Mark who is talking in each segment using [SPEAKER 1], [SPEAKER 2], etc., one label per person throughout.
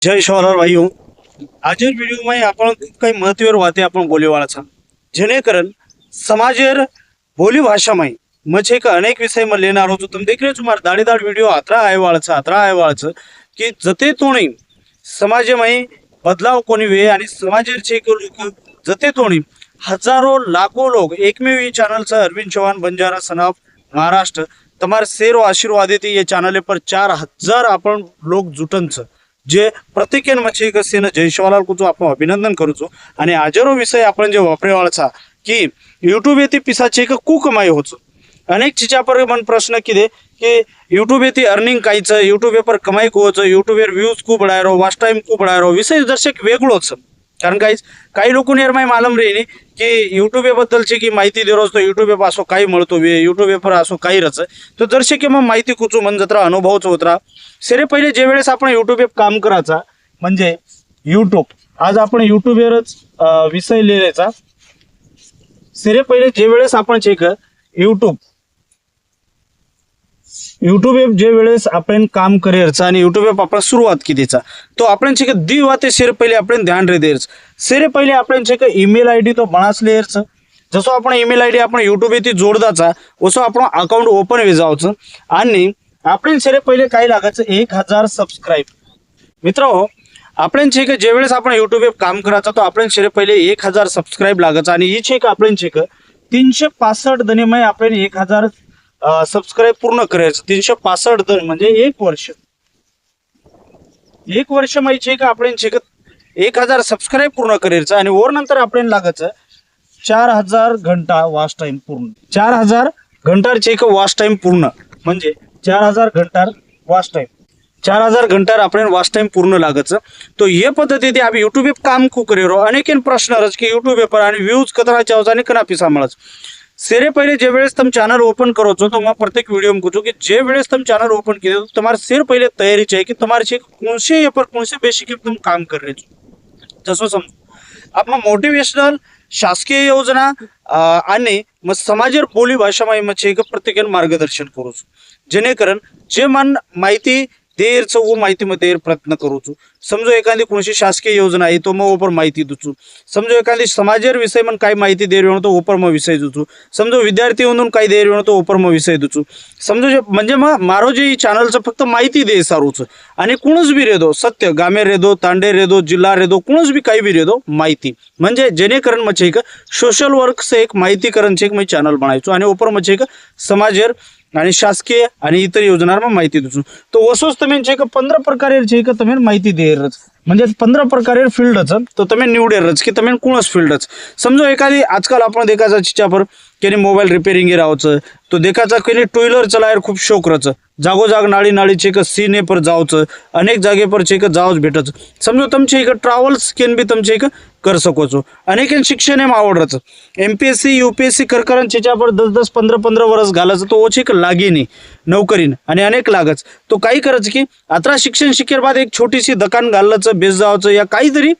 [SPEAKER 1] जय शिवलाल भाइयों। आज वीडियो में आपण कई महत्वपूर्ण बातें आपण बोलीवाळा छा जेणेकरण समाजेर बोली भाषा में मछे का अनेक विषय में लेना हो तो तुम देख रहे हो तुम्हारा दाड़ीदार वीडियो आतरा आय वाळच कि जते तोणी समाज में बदलाव कोणी वे आणि समाजेर छे को लोक जते तोणी हजारों लाखों लोग एकमेव चैनल से अरविंद चौहान बंजारा सनाफ महाराष्ट्र तुम्हारे शेर आशीर्वाद ये चैनल पर 4000 आपण लोग जुटन छ जे प्रत्येकेन मच्छी कसे ना जय शिवलाल को आपण अभिनंदन करूचो आणि आजरो विषय आपण जे वापरेवाळचा की यूट्यूब येते पिसाचे का कू कमाई होच अनेक चीजा पर मन प्रश्न किदे कि यूट्यूब येते अर्निंग कायच यूट्यूब पर कमाई कोच यूट्यूब वर व्यूज खूप बढ़ायरो वॉच टाइम खूप बढ़ायरो विषय दर्शक वेगळोच कारण काही लोक निर्माय मालूम रही की यूट्यूब बद्दलची की माहिती दे रोज तो यूट्यूब असो काही मिळतो वे यूट्यूब पर असो काही रच तो दर्शक मग माहिती कुचू मन जत्रा अनुभवच होतरा सेरे पहिले जे वेळेस आपण यूट्यूब काम करायचा म्हणजे यूट्यूब आज आपण यूट्यूबवरच विषय लिहायचा सेरे पहिले जे वेळेस आपण चेक यूट्यूब जे वेळेस आपण काम करेरचा आणि यूट्यूब आपण सुरुवात केलीचा तो आपण चेक दी वाते सेरे पहिले आपण ध्यान रे देरच सेरे पहिले आपण चेक ईमेल आयडी तो बनास लेरच जसो आपण ईमेल आयडी आपण यूट्यूब येथे जोडदाचा वसो आपण अकाउंट ओपन वे जावचं आणि आपण सेरे पहिले काय लागायचं 1000 सबस्क्राईब मित्रो आपण चेक जे वेळेस आपण यूट्यूब काम करायचा तो आपण सेरे पहिले 1000 सबस्क्राईब लागायचं आणि ही चेक आपण चेक 365 दिनेमय आपण 1000 सबस्क्राईब पूर्ण करायचं 365 दिन म्हणजे एक वर्ष माहिती का आपण चेक 1000 सबस्क्राईब पूर्ण करायचं आणि वर नंतर आपण लागायचं 4000 घंटा वॉच टाइम पूर्ण 4000 घंटा चेक वॉच टाइम पूर्ण म्हणजे 4000 घंटा वॉच टाइम 4000 घंटा आपण वॉच टाइम पूर्ण लागत तो ये पद्धती आप यूट्यूब काम को करेरो अनेक प्रश्न रच की यूट्यूब पर आणि व्यूज कतरा चावचा आणि कना पिसा मळच सेरे पहिले जे वेळेस तुम चैनल ओपन करो छो तो मैं प्रत्येक वीडियो में पूछूं कि जे वेळेस तुम चैनल ओपन किए तो तुम्हारे सिर पहिले तैयारी चाहिए कि तुम्हारे कौन से ये पर कौन से बेसिक तुम काम कर रहे हो जसो समजो आपण मोटिवेशनल शासकीय योजना आणि मग समाजेर बोली भाषा में प्रत्येकाने मार्गदर्शन करू जेणेकरून जे मन माहिती देरच वो माहिती मध्ये देर प्रयत्न करू समजो एखादी कोणशी शासकीय योजना आहे तो मग ओपर माहिती दुचू समजो एखादी समाजेर विषय मन काय माहिती देर तो ओपर मग विषय दुचू समजो विद्यार्थी म्हणून काय देर तो ओपर मग विषय दुचू समजो जे म्हणजे मग मारो जे चॅनलचं फक्त माहिती दे सारूच आणि कोणच बी रेदो सत्य गामे रेदो तांडे रेदो जिल्हा रेदो कोणच बी काही बी रेदो माहिती म्हणजे जेणेकरून मग एक सोशल वर्क से एक माहितीकरण एक मी चॅनल बनायचो आणि ओपर मग एक समाजेर आणि शासकीय आणि इतर योजनांना माहिती दुचू तो वसोच तुम्ही जे 15 प्रकारे जे का तुम्ही माहिती देरच म्हणजे 15 प्रकारे फील्डच तो तुम्ही निवडेरच की तुम्ही कोणच फील्डच समजो एखादी आजकाल आपण देखाचा चिचापर केने मोबाईल रिपेरिंग रावचं तो देखाचा केने टू व्हीलर चलायर खूप शौक रच जागोजाग नाळी नाळी चेक सीने पर जावचं अनेक जागे पर चेक जावच भेटच समजो तुमचे एक ट्रॅव्हल्स केन बी तुमचे एक कर सकोचो अनेक शिक्षण एम आवडच एमपीएससी यूपीएससी करकरण चिचापर 10-10 15-15 वर्ष घालायचं तो ओछे लागे नाही नोकरीन आणि अनेक लागच तो काही करच की आता शिक्षण शिकेर बाद एक छोटीशी दुकान घालचं बेस जावचं या काहीतरी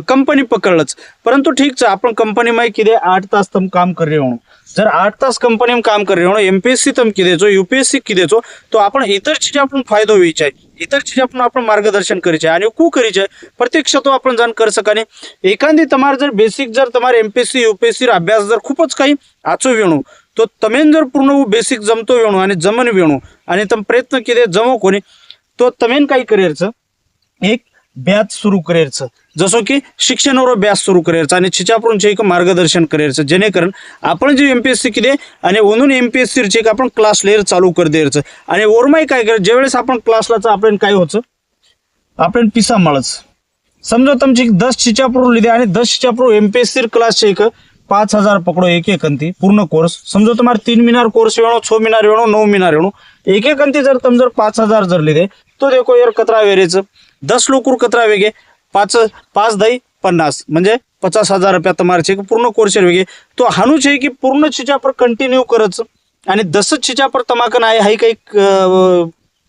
[SPEAKER 1] कंपनी पकडलंच परंतु ठीक आपण कंपनी में किदे 8 तास तुम काम कर रहे हो जर 8 तास कंपनी में काम कर रहे हो एमपीएससी तुम किदेचो यूपीएससी किदेचो तो आपण इतर चीज आपण फायदो व्हायचे इतर चीज आपण मार्गदर्शन करीचे आणि कू करीचे प्रत्यक्ष तो आपण जाण कर सकाने एखादी तुम्हारे जर बेसिक जर तुम्हारे एमपीएससी यूपीएससी अभ्यास जर खूपच काही आचो वेणू तो तमेन जर पूर्ण बेसिक जमतो वेणू आणि जमन वेणू आणि तम प्रयत्न किदे जमो कोणी तो तमेन काही करेरचं एक बॅच सुरू करायचं जसं की शिक्षणावर बॅच सुरू करायचं आणि चिचापूरचे एक मार्गदर्शन करायचं जेणेकरून आपण जे एमपीएससी किदे आणि म्हणून एमपीएससी चे आपण क्लास लेअर चालू कर द्यायचं आणि ओरमाई काय करायचं ज्यावेळेस आपण क्लासला आपण काय होतं आपण पिसा मळच समजा तुमची 10 चिचापूर लिहिले आणि 10 चिचापूर एमपीएससी क्लासचे एक 5000 पकडो एक अंती पूर्ण कोर्स समझो तुम्हारे 3 महीना कोर्स वेणो 6 महीना वेणो 9 महीना वेणो एक अंती जर तुम जर 5000 जर लिहिले तो देखो यार कतरा वेरेच 10 लोक कतरा वेगे 5 दही 50 म्हणजे 50,000 रुपया तुम्हारे पूर्ण कोर्स वेगे तो हानू है की पूर्ण चीजा पर कंटिन्यू करच आणि 10 चीजा पर तमाकन आहे हाई काही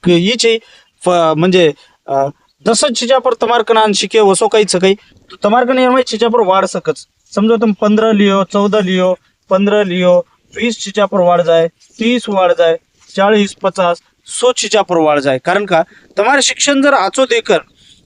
[SPEAKER 1] ही चे म्हणजे 10 चीजा पर तमारकन आन शिके वसो काही सकाई तो तमारकन यार चीजा पर वाढ सकच समझो तुम 15 लियो 14 लियो 15 लियो 20 चीजा पर वाढ जाए 30 वाढ जाए 40 50 100 चीजा पर वाढ जाए कारण का तुम्हारे शिक्षण जर आचो देकर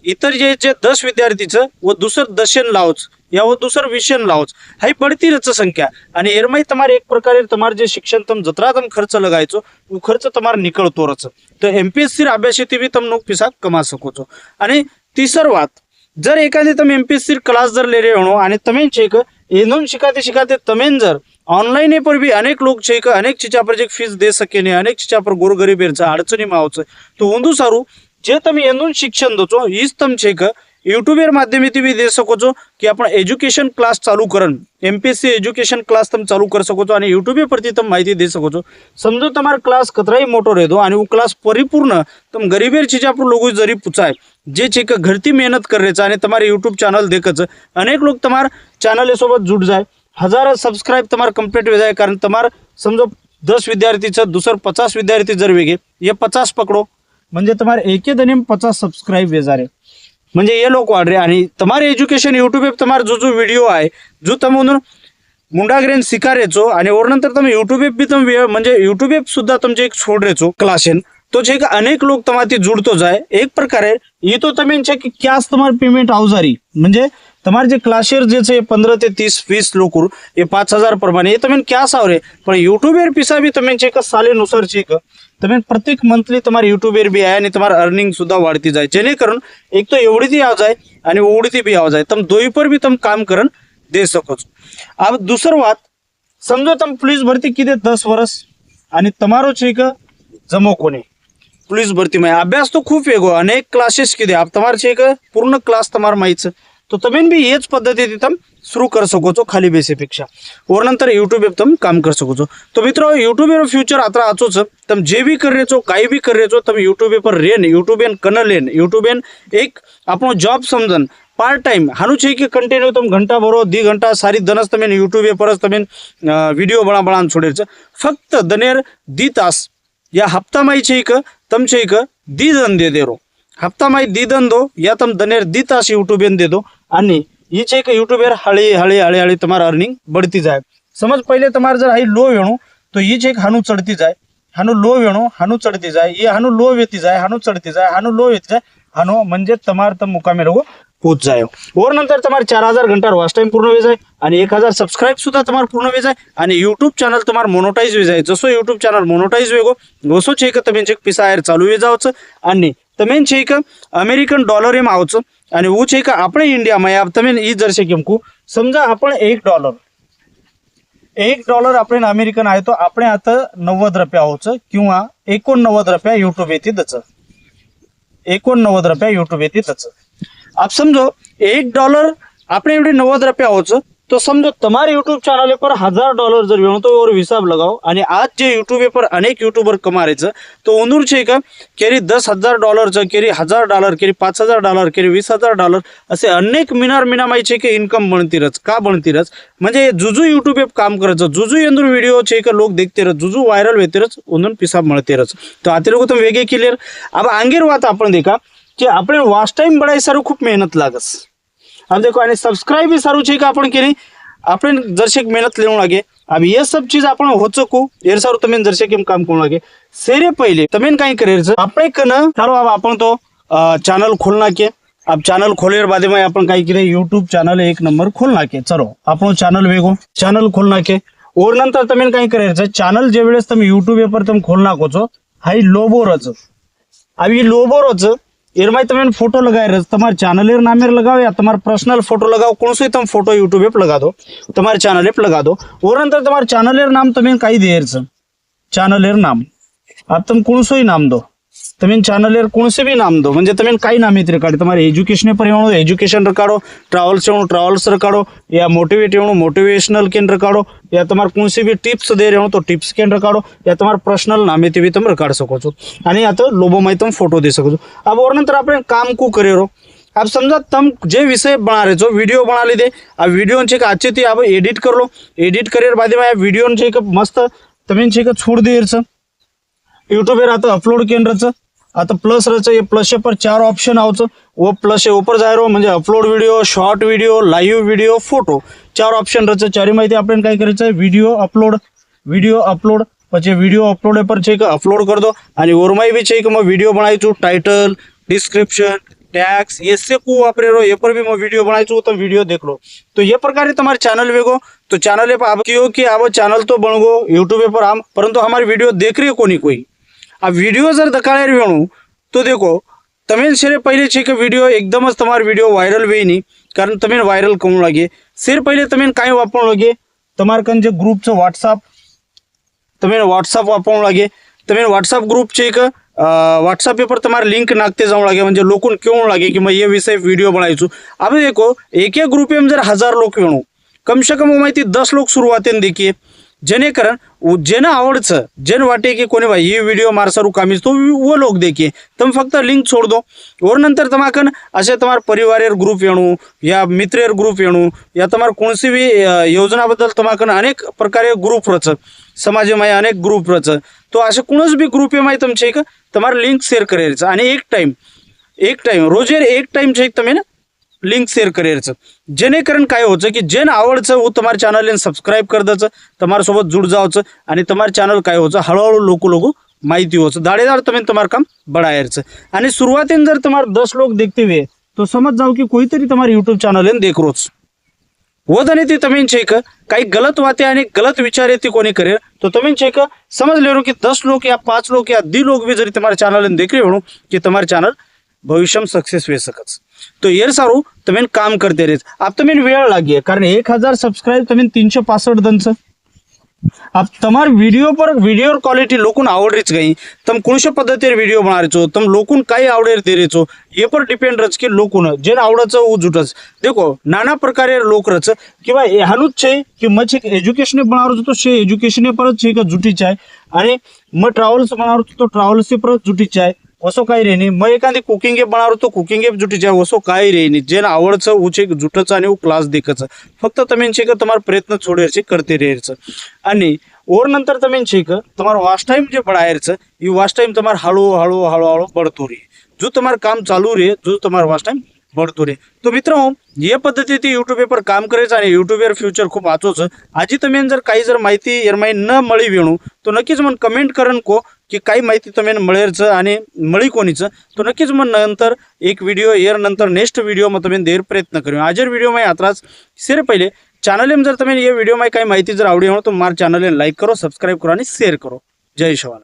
[SPEAKER 1] इतर जे 10 विद्यार्थीचं व दूसर दशन लावच या वो दूसर विषय लावच हाई बढ़ती रच संख्या आणि एरमाई तुम्हारे एक प्रकारे तुम्हारे जे शिक्षण तम जतरा तम खर्च लगायचो वो खर्च तुम्हारे निकलतो रच तो एमपीएससी अभ्यासी भी तम नोक पिसा कमा सको छो आणि तीसर बात जर एखादी તમે एमपीएससी क्लास जर ले रहे हो आणि તમે છે કે એનું શીખાતે શીખાતે તમે જર ऑनलाइन पर भी अनेक लोग છે કે अनेक चीजा पर फीस दे सके ने अनेक चीजा पर गोरगरीबेरचा अडचणीમાં આવશે तो ઊંધું સારું જે તમે એનું શિક્ષણ દો છો ઈજ તમ છે કે યુટ્યુબર માધ્યમથી બી દે શકો છો કે આપણે એજ્યુકેશન ક્લાસ ચાલુ કરન एमपीएससी एज्युकेशन क्लास तुम चालू कर सको छो आणि यूट्यूब परથી तुम माहिती दे सको छो समझो तुम्हारा क्लास कतराई मोटो रहे दो आणि वो क्लास परिपूर्ण तुम गरीबेर चीजा पर लोगों जरी पूछाय जे छे के घरती मेहनत करायचं आणि तुम्हारे यूट्यूब चॅनल देखच अनेक लोग तुम्हार चॅनल सोबत जुड़ जाए हजारों सब्सक्राइब तुम्हारा कंप्लीट हो जाए कारण तुम्हार समझो 10 विद्यार्थीचं दुसर 50 विद्यार्थी जर वेगे ये 50 पकड़ो म्हणजे तुम्हारे एके दिनी 50 सब्सक्राइब वेजारे म्हणजे ये लोक वाढ रहे आणि तुम्हारे एज्युकेशन यूट्यूब पे तुम्हारा जो व्हिडिओ आहे जो तुम मुंडाग्रेन शिका रेचो आणि ओरनंतर तुम यूट्यूब भी तुम म्हणजे यूट्यूब सुद्धा तुमचे एक छोड़ रेचो क्लासेन तो छे अनेक लोग तुम्हारी जुड़तो जाए एक प्रकारे ये तो तमें छे कि क्या तुम्हारे पेमेंट आवजारी म्हणजे तुम्हारे जे क्लासेर जे छे 15 ते 30-20 लोग ये 5000 प्रमाणे ये तमें क्या सावरे पण यूट्यूबर पिसा भी तमें छे कि साले नुसार छे कि तमें प्रत्येक मंथली तुम्हारे यूट्यूबर भी आहे आणि तुम्हारा अर्निंग सुद्धा वाढती जाए जेणेकरून एक तो एवढी ती आव जाए आणि ओढती भी आव जाए तुम दोई पर भी तुम काम करन दे सको छो अब दूसर बात समझो तुम पुलिस भर्ती कीधे 10 वर्ष आणि तुम्हारो छे कि जमो कोने पुलिस भरती में अभ्यास तो खूप वेगो अनेक क्लासेस किती आप तुम्हारे छे कि पूर्ण क्लास तुम्हारे माहित तो तमें भी येच पद्धती तुम शुरू कर सको छो खाली बेसिपेक्षा और नंतर यूट्यूब पे तुम काम कर सको छो तो मित्रों यूट्यूब फ्यूचर आता आचोच तुम जे भी कर रहे छो काही भी कर रहे छो तुम यूट्यूब पर रेन यूट्यूब कन लेन यूट्यूब एक अपनो जॉब समझन पार्ट टाइम हानु छे कि कंटिन्यू तुम घंटा भरो 2 घंटा सारी दनस तमें यूट्यूब पर तमें वीडियो बना बना छोड़े फक्त दनेर 2 तास या हफ्ता में छे कि तुम छे कि 2 दन दे दे रो हफ्ता में 2 दन दो या तुम दनेर 2 तास यूट्यूब दे दो आणि ये छे कि यूट्यूबर हळी हळी हळी हळी तुम्हारा अर्निंग बढ़ती जाए समझ पहले तुम्हारे जर हाई लो वेणु तो ये छे कि हानु चढ़ती जाए हानु लो वेणु हानु चढ़ती जाए ये हानु लो वेती जाए हानु चढ़ती जाए हानु लो वेती जाए हानु म्हणजे तुम्हारे तम मुकामे रहो पोच जाए और नंतर तुम्हारे 4000 घंटा वॉच टाइम पूर्ण हो जाए आणि 1000 सब्सक्राइब सुद्धा तुम्हारे पूर्ण हो जाए आणि यूट्यूब चॅनल तुम्हारे मोनोटाइज हो जाए जसो यूट्यूब चॅनल मोनोटाइज वेगो वसो छे कि तमें पिसा एर चालू हो जावच आणि तमें छे कि अमेरिकन डॉलर एम आवच आणि वो छे कि अपने इंडिया में अब तमें ई जर से केमकू समजा आपण $1 आपण अमेरिकन आहे तो आपण आता 90 रुपया होच किंवा 89 रुपया यूट्यूब येते दच 89 रुपया यूट्यूब येते दच आप समझो $1 आपने एवढे 90 रुपया होच तो समझो तुम्हारे यूट्यूब चैनल पर $1000 जर वेणो तो और हिसाब लगाओ आणि आज जे यूट्यूब पर अनेक यूट्यूबर कमा रहे तो उनूर छे का केरी $10,000 केरी $1000 केरी $5000 केरी $20,000 असे अनेक मिना माई छे कि इनकम बनती का बनती म्हणजे जुजू यूट्यूब पे काम करायचं जुजू एंदूर वीडियो छे कि लोग देखते रह जुजू वायरल होते रह उन्होंने पिसा मिलते रह तो आते लोग तुम वेगे क्लियर अब आंगेर बात अपन देखा कि अपने वॉच टाइम बढ़ाई सारू खूब मेहनत लागस अब देखो आणि सब्सक्राइब भी सारू छे कि अपन के अपन जरसे मेहनत लेने लगे अब ये सब चीज अपन हो चुकू एर सारू तमें जरसे केम काम करने लगे सेरे पहले तमें कहीं करे अपने कन चलो अब अपन तो चैनल खोलना के अब चैनल खोले बाद में अपन कहीं करे यूट्यूब चैनल 1 नंबर खोलना के चलो अपन चैनल वेगो चैनल खोलना के और नंतर तमें कहीं करे चैनल जे वेळेस तुम यूट्यूब पर तुम खोलना को छो हाई लोगो रच अब ये लोगो रच एरमाई तमें फोटो लगाए रच तुम्हारे चैनल नामेर लगाओ या तुम्हारा पर्सनल फोटो लगाओ कौन से तुम फोटो यूट्यूब पे लगा दो तुम्हारे चैनल पे लगा दो और नंतर तुम्हारे चैनल नाम तमें कहीं देर चैनल नाम अब तुम कौन सो ही नाम दो तमें चैनल कौन से भी नाम दो म्हणजे तमें कई नाम येते रिकाडो तुम्हारे एज्युकेशन पर येणो एज्युकेशन रिकाडो ट्रैवल्स रिकाडो या मोटिवेट येणो मोटिवेशनल केन रिकाडो या तुम्हारे कौन से भी टिप्स दे रहे हो तो टिप्स केन रिकाडो या तुम्हारे पर्सनल नाम येते भी तुम रिकाड सको छो आणि आता लोबो में तुम फोटो दे सको छो अब और नंतर अपन काम को करे रो अब समझा तुम जे विषय बना रहे छो वीडियो बना ली दे अब वीडियो छे अच्छी थी अब एडिट कर लो एडिट करे बाद में वीडियो छे मस्त तमें छे छोड़ दे यूट्यूब आता अपलोड केन रच आता प्लस रच ये प्लस पर 4 ऑप्शन आवच वो प्लस ऊपर जाए रो म्हणजे upload video short video live video photo 4 option रच चारी माहिती आपण काय करायचं वीडियो अपलोड પછી वीडियो अपलोड पर छे कि अपलोड कर दो आणि ओरमाई भी छे कि मग वीडियो बनाई टाइटल डिस्क्रिप्शन टैक्स ये से को वापरे रहो ये पर भी मैं वीडियो बनाई छू तो वीडियो देख लो। तो ये प्रकार तुम्हारे चैनल वेगो तो चैनल पर आप क्यों कि आप चैनल तो बन गो यूट्यूब पर आम परंतु हमारी वीडियो देख रही है कोई आ वीडियो जर दकाळे वेणू तो देखो तमें शेरे पहले छे कि वीडियो एकदम तुम्हारा वीडियो वायरल वे नहीं कारण तमें वायरल कहूँ लगे शेर पहले तमें कई वापरू लगे तमार कन जो ग्रुप छे व्हाट्सअप तमें व्हाट्सअप वापरू लगे तमें व्हाट्सअप ग्रुप छे एक व्हाट्सअप पर तुम्हारे लिंक नाखते जाऊँ लगे म्हणजे लोगों क्यों लगे कि मैं ये विषय वीडियो बनाई छू। अब देखो एक ग्रुप में जर 1000 लोग वेणू कम से कम माहिती 10 लोग शुरुआतीन देखिए जेणेकरण जेना आवडचं जेन वाटे की कोणी भाई ये वीडियो मार सारू कामीज तो वो लोग देखिए तुम फक्त लिंक छोड़ दो और नंतर तमाकन असे तुम्हारे परिवार ग्रुप येणू या मित्र ग्रुप येणू या तुम्हारे कौन सी भी योजना बद्दल तमाकन अनेक प्रकारे ग्रुप रच समाज में अनेक ग्रुप रच तो असे कोणच भी ग्रुप में तुमचे एक तुम्हारे लिंक शेअर करायचं आणि एक टाइम रोजे एक टाइम छे तुम्हें लिंक शेअर करायचं जेणेकरण काय होतं की जेन आवडचं वो तुम्हारे चॅनल सबस्क्राईब कर द्यायचं तुम्हारे सोबत जुड जावचं आणि तुम्हारे चॅनल काय होतं हळूहळू लोक माहिती होचं दाड़ेदार तुम्हें तुम्हारे काम बढ़ायचं आणि सुरुवातीन जर तुम्हारे 10 लोग देखते हुए तो समझ जाओ कि कोई तरी तुम्हारे यूट्यूब चॅनल देख रोज वो धने ती तमें छेक काही गलत बातें आणि गलत विचार ती कोणी करे तो तमें छेक समझ ले रो कि 10 लोग या 5 लोग या 10 लोग भी जरी तुम्हारे चैनल देख रहे हो कि तुम्हारे चैनल भविष्य में सक्सेस वे सकत तो ये सारू तमें काम करते रहे अब तमें वेळ लागिए कारण 1000 सब्सक्राइब तमें 365 दिन से अब तुम्हारे वीडियो पर वीडियो क्वालिटी लोगों आवड़ गई तुम कौन से पद्धति वीडियो बना रहे तुम लोगों कई आवड़े दे रहे छो ये पर डिपेंड रच कि लोगों जेन आवड़च वो जुटच देखो नाना प्रकारे लोक रच कि भाई हानुच छे कि मैं एज्युकेशन बना रहा तो से एज्युकेशन पर जुटी चाय आणि मैं ट्रॅव्हल्स बना रहा तो ट्रॅव्हल्स पर जुटी चाय वसो काही रे नहीं मैं एखादी कुकिंग एप बना रहा तो कुकिंग एप जुटी जाए वसो काही रे नहीं जेन आवड़च वो जुटच आणि वो क्लास देखच फक्त तमें छे तुम्हारा प्रयत्न छोड़े करते रहेच आणि और नंतर तमें छे तुम्हारा वॉच टाइम जो बढ़ायच ये वॉच टाइम तुम्हारा हळू बढ़तो रहे जो तुम्हारा काम चालू रहे जो तुम्हारा वॉच टाइम बढ़तो रहे। तो मित्रों ये पद्धति यूट्यूब पर काम करायचं आणि यूट्यूबर फ्युचर खूप वाचोच आजी तमें जर काही जर माहिती एरमाई न मळी वेणू तो नक्कीच मन कमेंट करन को कि काही माहिती तमें मळेरच आणि मळी कोणीच तो नक्कीच मन नंतर एक वीडियो एर नंतर नेक्स्ट वीडियो में तमें देर प्रयत्न करूँ आजर वीडियो में यात्राच सिर पहले चैनल में जर तमें ये वीडियो में काही माहिती जर आवड़ी हो तो मार चैनल लाइक करो सब्सक्राइब करो आणि शेयर करो। जय शिवालाल।